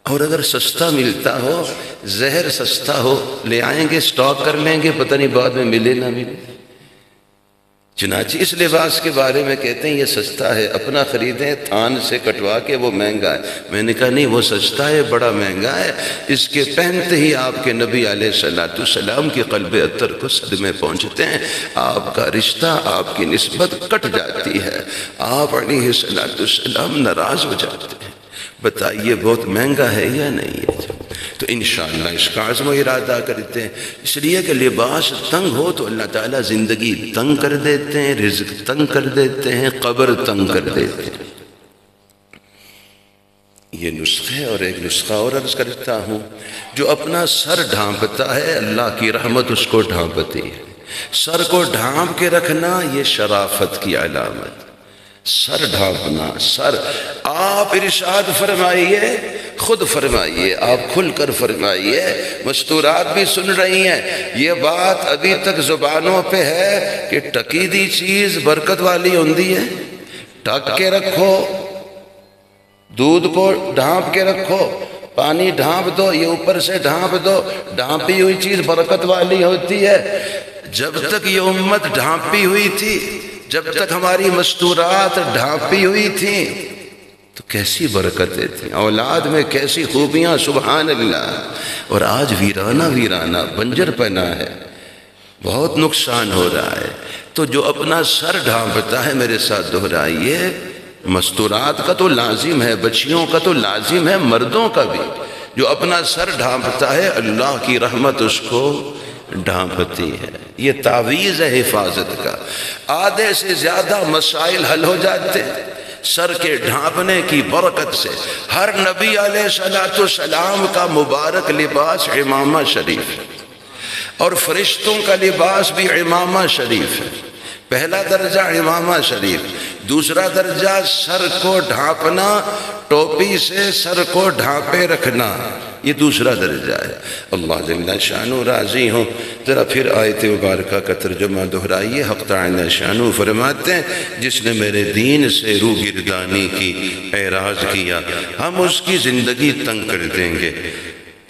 اور اگر سستا ملتا ہو، زہر سستا ہو، لے آئیں گے، سٹاک کر لیں گے، پتہ نہیں بعد میں ملے نہ ملے۔ چنانچہ اس لباس کے بارے میں کہتے ہیں یہ سستا ہے، اپنا خریدیں تھان سے کٹوا کے، وہ مہنگا ہے۔ میں نے کہا نہیں، وہ سستا ہے، بڑا مہنگا ہے، اس کے پہنتے ہی آپ کے نبی علیہ السلام کی قلب اطہر کو صدمے پہنچتے ہیں، آپ کا رشتہ، آپ کی نسبت کٹ جاتی ہے، آپ علیہ السلام ناراض ہو جاتے ہیں۔ بتائیے بہت مہنگا ہے یا نہیں ہے؟ تو انشاءاللہ اس کا عزم و ارادہ کرتے ہیں، اس لیے کہ لباس تنگ ہو تو اللہ تعالیٰ زندگی تنگ کر دیتے ہیں، رزق تنگ کر دیتے ہیں، قبر تنگ کر دیتے ہیں۔ یہ نسخے، اور ایک نسخہ اور عرض کرتا ہوں، جو اپنا سر ڈھانپتا ہے اللہ کی رحمت اس کو ڈھانپتی ہے۔ سر کو ڈھانپ کے رکھنا یہ شرافت کی علامت، سر ڈھانپنا، سر۔ آپ ارشاد فرمائیے، خود فرمائیے، آپ کھل کر فرمائیے، مستورات بھی سن رہی ہیں، یہ بات ابھی تک زبانوں پہ ہے کہ ٹکیدی چیز برکت والی ہوندی ہے، ٹک کے رکھو، دودھ کو ڈھانپ کے رکھو، پانی ڈھانپ دو، یہ اوپر سے ڈھانپ دو، ڈھانپی ہوئی چیز برکت والی ہوتی ہے۔ جب تک یہ امت ڈھانپی ہوئی تھی، جب تک ہماری مستورات ڈھانپی ہوئی تھیں تو کیسی برکتیں تھیں، اولاد میں کیسی خوبیاں، سبحان اللہ۔ اور آج ویرانہ ویرانہ بنجر پنا ہے، بہت نقصان ہو رہا ہے۔ تو جو اپنا سر ڈھانپتا ہے، میرے ساتھ دہرائیے، مستورات کا تو لازم ہے، بچیوں کا تو لازم ہے، مردوں کا بھی۔ جو اپنا سر ڈھانپتا ہے اللہ کی رحمت اس کو ڈھانپتی ہے۔ یہ تعویذ ہے حفاظت کا۔ آدھے سے زیادہ مسائل حل ہو جاتے ہیں سر کے ڈھانپنے کی برکت سے۔ ہر نبی علیہ السلام کا مبارک لباس عمامہ شریف ہے، اور فرشتوں کا لباس بھی عمامہ شریف ہے۔ پہلا درجہ عمامہ شریف، دوسرا درجہ سر کو ڈھانپنا، ٹوپی سے سر کو ڈھانپے رکھنا، یہ دوسرا درجہ ہے۔ اللہ جل شانہ راضی ہوں۔ ذرا پھر آیت مبارکہ کا ترجمہ دہرائیے۔ حق تعالی شانہ فرماتے ہیں، جس نے میرے دین سے روگردانی کی، اعراض کیا، ہم اس کی زندگی تنگ کر دیں گے،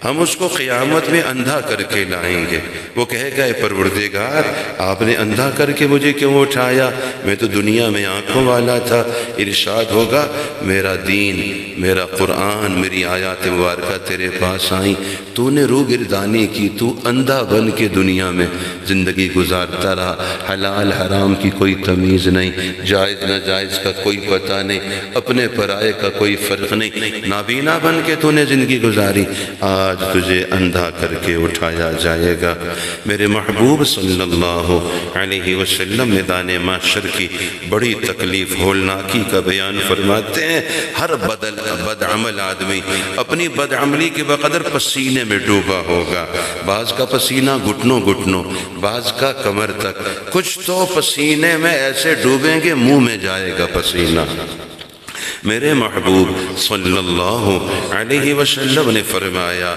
ہم اس کو قیامت میں اندھا کر کے لائیں گے۔ وہ کہے گا، اے پروردگار، آپ نے اندھا کر کے مجھے کیوں اٹھایا؟ میں تو دنیا میں آنکھوں والا تھا۔ ارشاد ہوگا، میرا دین، میرا قرآن، میری آیات مبارکہ تیرے پاس آئیں، تو نے روگردانی کی، تو اندھا بن کے دنیا میں زندگی گزارتا رہا، حلال حرام کی کوئی تمیز نہیں، جائز ناجائز کا کوئی پتہ نہیں، اپنے پرائے کا کوئی فرق نہیں، نابینا بن کے تو نے زندگی گزاری، آج تجھے اندھا کر کے اٹھایا جائے گا۔ میرے محبوب صلی اللہ علیہ وسلم میدان محشر کی بڑی تکلیف ہولناکی کا بیان فرماتے ہیں۔ ہر بدعمل آدمی اپنی بدعملی کے بقدر پسینے میں ڈوبا ہوگا، بعض کا پسینہ گھٹنوں گھٹنوں، بعض کا کمر تک، کچھ تو پسینے میں ایسے ڈوبیں گے منہ میں جائے گا پسینہ۔ میرے محبوب صلی اللہ علیہ وسلم نے فرمایا،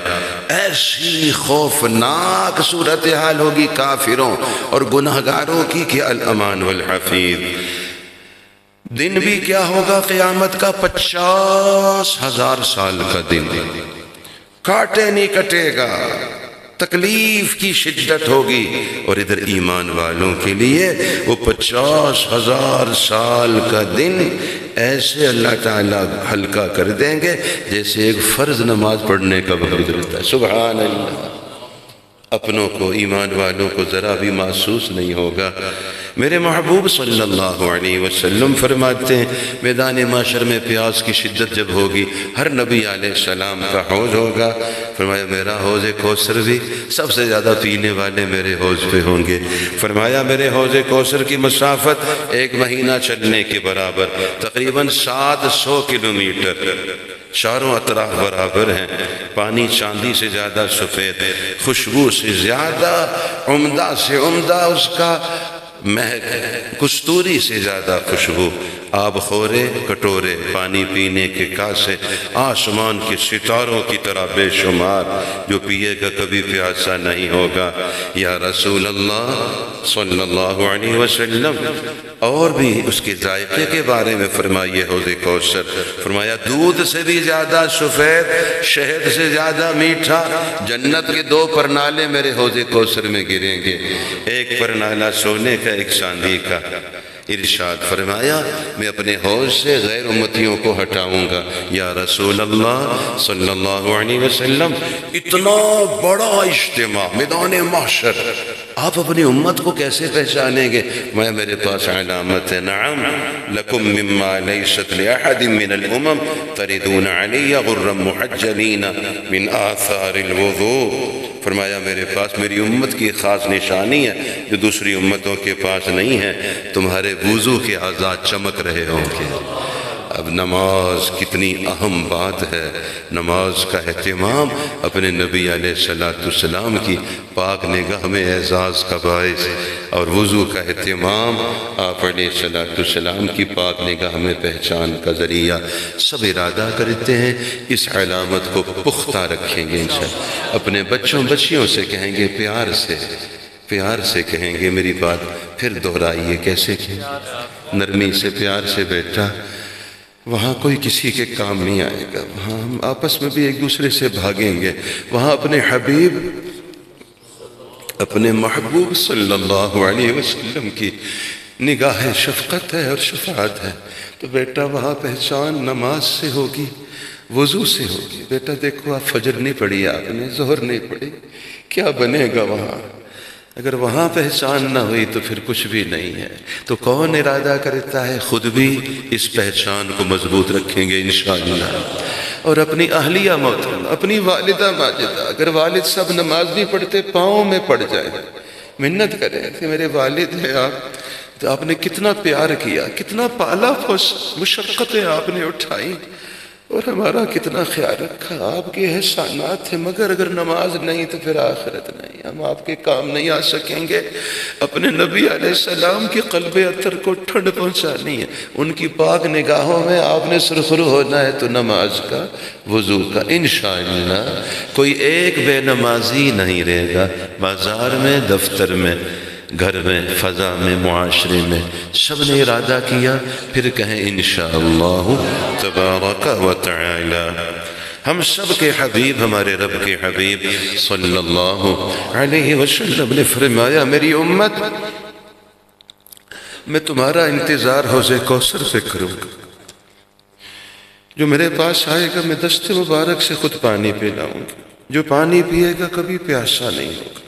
ایسی خوفناک صورتحال ہوگی کافروں اور گناہگاروں کی کہ الامان والحفیظ۔ دن بھی کیا ہوگا قیامت کا؟ 50,000 سال کا دن، کاٹے نہیں کٹے گا، تکلیف کی شدت ہوگی۔ اور ادھر ایمان والوں کے لیے وہ 50,000 سال کا دن ایسے اللہ تعالیٰ ہلکا کر دیں گے جیسے ایک فرض نماز پڑھنے کا وقت رہتا ہے۔ سبحان اللہ۔ اپنوں کو، ایمان والوں کو ذرا بھی محسوس نہیں ہوگا۔ میرے محبوب صلی اللہ علیہ وسلم فرماتے ہیں، میدان محشر میں پیاس کی شدت جب ہوگی، ہر نبی علیہ السلام کا حوض ہوگا۔ فرمایا میرا حوض کوثر بھی، سب سے زیادہ پینے والے میرے حوض پہ ہوں گے۔ فرمایا میرے حوض کوثر کی مسافت 1 مہینہ چلنے کے برابر، تقریباً 700 کلومیٹر، چاروں اطراف برابر ہیں۔ پانی چاندی سے زیادہ سفید، خوشبو سے زیادہ عمدہ سے عمدہ اس کا مہک کستوری سے زیادہ خوشبو، آب خورے کٹورے، پانی پینے کے کاسے آسمان کے ستاروں کی طرح بے شمار، جو پیے گا کبھی پیاسا نہیں ہوگا۔ یا رسول اللہ صلی اللہ علیہ وسلم، اور بھی اس کے ذائقے کے بارے میں فرمائیے حوض کوثر، فرمایا دودھ سے بھی زیادہ سفید، شہد سے زیادہ میٹھا، جنت کے 2 پرنالے میرے حوض کوثر میں گریں گے، ایک پرنالہ سونے کا، ایک چاندی کا۔ ارشاد فرمایا میں اپنے حوض سے غیر امتیوں کو ہٹاؤں گا۔ یا رسول اللہ صلی اللہ علیہ وسلم، اتنا بڑا اجتماع میدان محشر، آپ اپنی امت کو کیسے پہچانیں گے؟ میرے پاس علامت ہے۔ نعم لکم مما لیست لأحد من الامم تردون علی غرا محجلین من آثار الوضوء۔ فرمایا میرے پاس میری امت کی خاص نشانی ہے جو دوسری امتوں کے پاس نہیں ہے، تمہارے وضو کے اعضاء چمک رہے ہوں گے۔ اب نماز کتنی اہم بات ہے، نماز کا اہتمام اپنے نبی علیہ السلام کی پاک نگاہ میں اعزاز کا باعث، اور وضو کا اہتمام آپ علیہ السلام کی پاک نگاہ میں پہچان کا ذریعہ۔ سب ارادہ کرتے ہیں اس علامت کو پختہ رکھیں گے انشاءاللہ، اپنے بچوں بچیوں سے کہیں گے پیار سے کہیں گے میری بات، پھر دہرائیے کیسے کہیں، نرمی سے پیار سے بیٹا وہاں کوئی کسی کے کام نہیں آئے گا، وہاں ہم آپس میں بھی ایک دوسرے سے بھاگیں گے، وہاں اپنے حبیب اپنے محبوب صلی اللہ علیہ وسلم کی نگاہ شفقت ہے اور شفاعت ہے۔ تو بیٹا وہاں پہچان نماز سے ہوگی، وضو سے ہوگی۔ بیٹا دیکھو آپ فجر نہیں پڑھی، آپ نے ظہر نہیں پڑھی، کیا بنے گا وہاں؟ اگر وہاں پہچان نہ ہوئی تو پھر کچھ بھی نہیں ہے۔ تو کون ارادہ کرتا ہے؟ خود بھی اس پہچان کو مضبوط رکھیں گے انشاءاللہ۔ اور اپنی اہلیہ محترمہ، اپنی والدہ ماجدہ، اگر والد صاحب نماز نہیں پڑھتے پاؤں میں پڑ جائے، منت کریں کہ میرے والد ہیں آپ، تو آپ نے کتنا پیار کیا، کتنا پالا پوسا، مشقتیں آپ نے اٹھائی اور ہمارا کتنا خیال رکھا، آپ کے احسانات ہیں، مگر اگر نماز نہیں تو پھر آخرت نہیں، ہم آپ کے کام نہیں آ سکیں گے۔ اپنے نبی علیہ السلام کی قلب اطہر کو ٹھنڈ پہنچانی ہے، ان کی پاک نگاہوں میں آپ نے سرخرو ہونا ہے، تو نماز کا، وضو کا انشاءاللہ کوئی ایک بے نمازی نہیں رہے گا، بازار میں، دفتر میں، گھر میں، فضا میں، معاشرے میں، سب نے ارادہ کیا، پھر کہیں انشاءاللہ تبارک و تعالی۔ ہم سب کے حبیب، ہمارے رب کے حبیب صلی اللہ علیہ وسلم نے فرمایا میری امت، میں تمہارا انتظار حوض کوثر سے کروں گا، جو میرے پاس آئے گا میں دست مبارک سے خود پانی پلاؤں گا، جو پانی پیے گا کبھی پیاسا نہیں ہوگا۔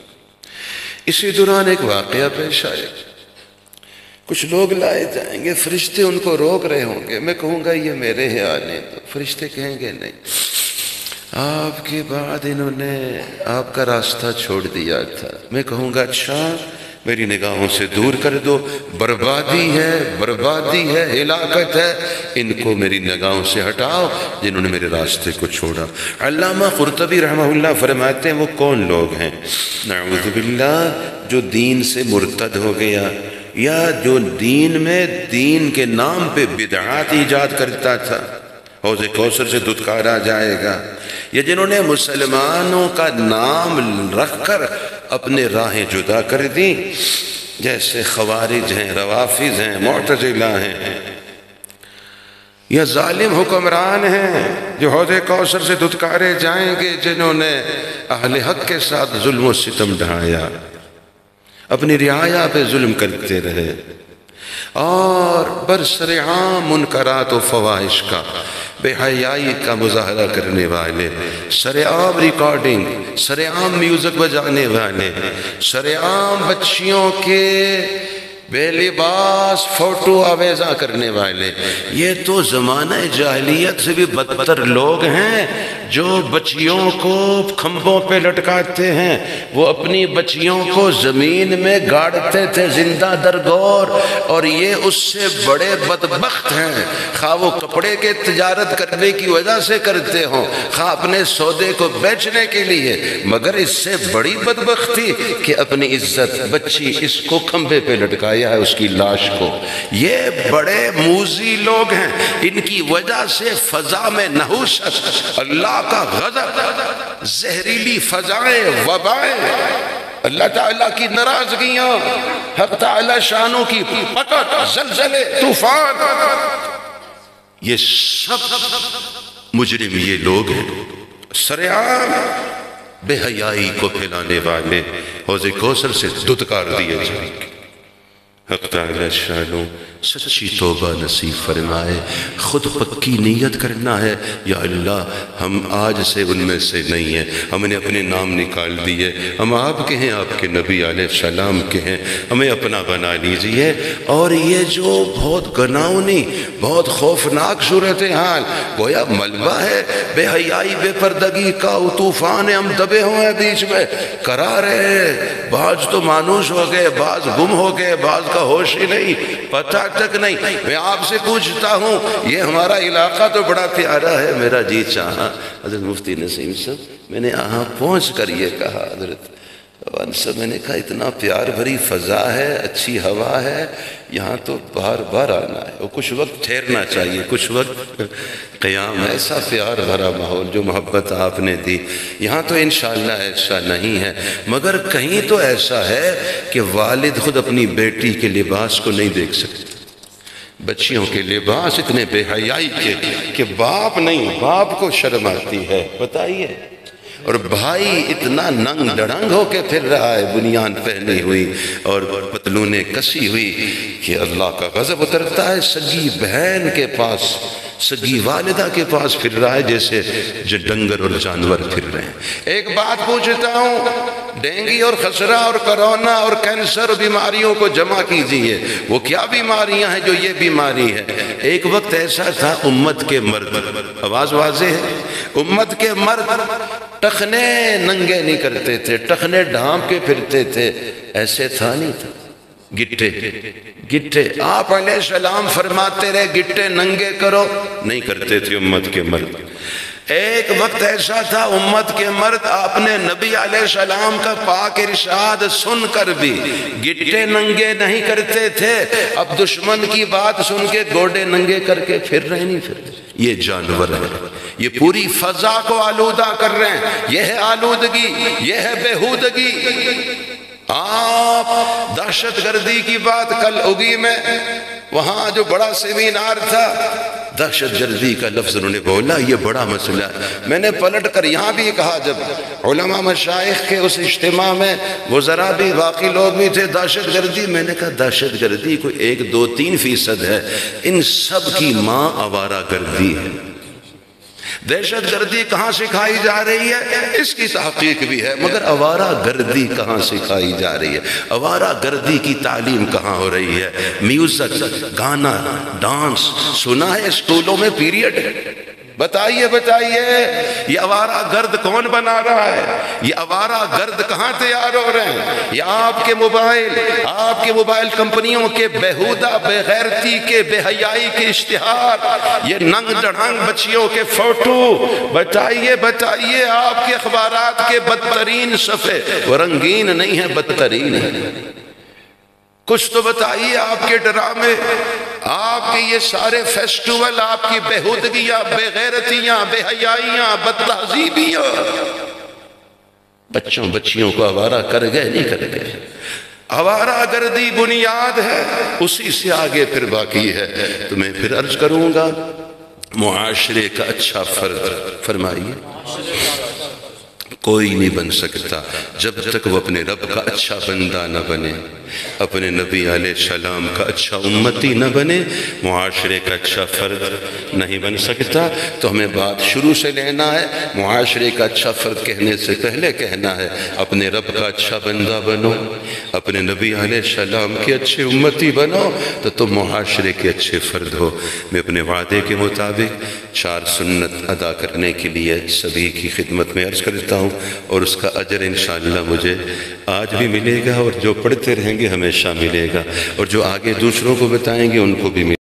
اسی دوران ایک واقعہ پیش آئے، کچھ لوگ لائے جائیں گے، فرشتے ان کو روک رہے ہوں گے، میں کہوں گا یہ میرے ہیں آنے دو، فرشتے کہیں گے نہیں، آپ کے بعد انہوں نے آپ کا راستہ چھوڑ دیا تھا، میں کہوں گا اچھا میری نگاہوں سے دور کر دو، بربادی ہے، ہلاکت ہے، ان کو میری نگاہوں سے ہٹاؤ جنہوں نے میرے راستے کو چھوڑا۔ علامہ قرطبی رحمہ اللہ فرماتے ہیں وہ کون لوگ ہیں؟ نعوذ باللہ، جو دین سے مرتد ہو گیا، یا جو دین میں دین کے نام پہ بدعات ایجاد کرتا تھا، حوض کوثر سے دھتکارا جائے گا، یا جنہوں نے مسلمانوں کا نام رکھ کر اپنے راہیں جدا کر دیں، جیسے خوارج ہیں، روافض ہیں، معتزلہ ہیں، یا ظالم حکمران ہیں جو حوض کوثر سے دھتکارے جائیں گے، جنہوں نے اہل حق کے ساتھ ظلم و ستم ڈھایا، اپنی رعایا پہ ظلم کرتے رہے، اور برسر عام منکرات و فواحش کا، بے حیائی کا مظاہرہ کرنے والے، سرعام ریکارڈنگ، سرعام میوزک بجانے والے، سرعام بچیوں کے بے لباس فوٹو آویزہ کرنے والے، یہ تو زمانہ جاہلیت سے بھی بدتر لوگ ہیں، جو بچیوں کو کھمبوں پہ لٹکاتے ہیں، وہ اپنی بچیوں کو زمین میں گاڑتے تھے زندہ درگور، اور یہ اس سے بڑے بدبخت ہیں، خواہ وہ کپڑے کے تجارت کرنے کی وجہ سے کرتے ہوں، خواہ اپنے سودے کو بیچنے کے لیے، مگر اس سے بڑی بدبختی کہ اپنی عزت بچی اس کو کھمبے پہ لٹکائی دکھایا ہے اس کی لاش کو۔ یہ بڑے موذی لوگ ہیں، ان کی وجہ سے فضا میں نحوست، اللہ کا غضب، زہریلی فضائیں، وبائیں، اللہ تعالیٰ کی ناراضگیاں، حق تعالیٰ شانوں کی پکڑ، زلزلے، طوفان، یہ سب مجرم یہ لوگ ہیں، سرعام بے حیائی کو پھیلانے والے حوض کوثر سے دھتکار دیے جائیں گے۔ حق تعالیٰ شانوں سچی توبہ نصیب فرمائے، خود پکی نیت کرنا ہے، یا اللہ ہم آج سے ان میں سے نہیں ہیں، ہم نے اپنے نام نکال دیے، ہم آپ کے ہیں، آپ کے نبی علیہ السلام کے ہیں، ہمیں اپنا بنا لیجئے۔ اور یہ جو بہت گناؤنی، بہت خوفناک صورتحال، گویا ملبہ ہے بے حیائی، بے پردگی کا، طوفان ہم دبے ہوئے ہیں بیچ میں، کرا رہے ہیں، بعض تو مانوس ہو گئے، بعض گم ہو گئے، بعض کا ہوش ہی نہیں، پتہ تک نہیں۔ میں آپ سے پوچھتا ہوں، یہ ہمارا علاقہ تو بڑا پیارا ہے، میرا جی چاہا حضرت مفتی نسیم صاحب، میں نے یہاں پہنچ کر یہ کہا، حضرت صاحب میں نے کہا اتنا پیار بھری فضا ہے، اچھی ہوا ہے، یہاں تو بار بار آنا ہے، اور کچھ وقت ٹھہرنا چاہیے، کچھ وقت قیام، ایسا پیار بھرا ماحول جو محبت آپ نے دی، یہاں تو انشاءاللہ ایسا نہیں ہے، مگر کہیں تو ایسا ہے کہ والد خود اپنی بیٹی کے لباس کو نہیں دیکھ سکتے، بچیوں کے لباس اتنے بے حیائی کے کہ باپ نہیں، باپ کو شرم آتی ہے، بتائیے، اور بھائی اتنا ننگ ڈڑنگ ہو کے پھر رہا ہے، بنیان پہنی ہوئی اور پتلونیں کسی ہوئی، کہ اللہ کا غضب اترتا ہے۔ سگی بہن کے پاس، سگی والدہ کے پاس پھر رہا ہے جیسے جو ڈنگر اور جانور پھر رہے ہیں۔ ایک بات پوچھتا ہوں، ڈینگی اور خسرہ اور کرونا اور کینسر بیماریوں کو جمع کیجئے، وہ کیا بیماریاں ہیں جو یہ بیماری ہے؟ ایک وقت ایسا تھا امت کے مرد، آواز واضح ہے، امت کے مرد ٹخنے ننگے نہیں کرتے تھے، ٹخنے ڈھانپ کے پھرتے تھے، ایسے تھا نہیں تھا، گٹے آپ علیہ السلام فرماتے رہے گٹے ننگے کرو، نہیں کرتے تھے امت کے مرد۔ ایک وقت ایسا تھا امت کے مرد اپنے نبی علیہ السلام کا پاک ارشاد سن کر بھی گٹے ننگے نہیں کرتے تھے، اب دشمن کی بات سن کے گوڑے ننگے کر کے پھر رہے نہیں پھر رہے۔ یہ جانور ہے، یہ پوری فضا کو آلودہ کر رہے ہیں، یہ ہے آلودگی، یہ ہے بےہودگی۔ آپ دہشت گردی کی بات کل اگی میں وہاں جو بڑا سیمینار تھا، دہشت گردی کا لفظ انہوں نے بولا، یہ بڑا مسئلہ ہے۔ میں نے پلٹ کر یہاں بھی کہا، جب علماء مشائخ کے اس اجتماع میں وزراء بھی باقی لوگ بھی تھے، دہشت گردی، میں نے کہا دہشت گردی کوئی 1-2-3% ہے، ان سب کی ماں آوارہ گردی ہے۔ دہشت گردی کہاں سکھائی جا رہی ہے اس کی تحقیق بھی ہے، مگر آوارہ گردی کہاں سکھائی جا رہی ہے، آوارہ گردی کی تعلیم کہاں ہو رہی ہے؟ میوزک، گانا، ڈانس سنا ہے اسکولوں میں پیریڈ؟ بتائیے یہ آوارہ گرد کون بنا رہا ہے؟ یہ آوارہ گرد کہاں تیار ہو رہے ہیں؟ یہ آپ کے موبائل کمپنیوں کے بےہودہ، بے غیرتی کے، بے حیائی کے اشتہار، یہ ننگ ڈڑھنگ بچیوں کے فوٹو، بتائیے آپ کے اخبارات کے بدترین صفحے، وہ رنگین نہیں ہیں، بدترین ہیں۔ کچھ تو بتائیے آپ کے ڈرامے، آپ کے یہ سارے فیسٹیول، آپ کی بےہودگیاں، بے غیرتیاں، بے حیائیاں، بد تہذیبیاں، بچیوں کو آوارہ کر گئے نہیں کر گئے؟ آوارہ گردی بنیاد ہے، اسی سے آگے پھر باقی ہے۔ تو میں پھر عرض کروں گا، معاشرے کا اچھا فرد فرمائیے کوئی نہیں بن سکتا جب تک وہ اپنے رب کا اچھا بندہ نہ بنے، اپنے نبی علیہ السلام کا اچھا امتی نہ بنے، معاشرے کا اچھا فرد نہیں بن سکتا۔ تو ہمیں بات شروع سے لینا ہے، معاشرے کا اچھا فرد کہنے سے پہلے کہنا ہے اپنے رب کا اچھا بندہ بنو، اپنے نبی علیہ السلام کے اچھے امتی بنو، تو تم معاشرے کے اچھے فرد ہو۔ میں اپنے وعدے کے مطابق 4 سنت ادا کرنے کے لیے سبھی کی خدمت میں عرض کرتا ہوں، اور اس کا اجر انشاءاللہ مجھے آج بھی ملے گا، اور جو پڑھتے رہیں گے ہمیشہ ملے گا، اور جو آگے دوسروں کو بتائیں گے ان کو بھی ملے گا۔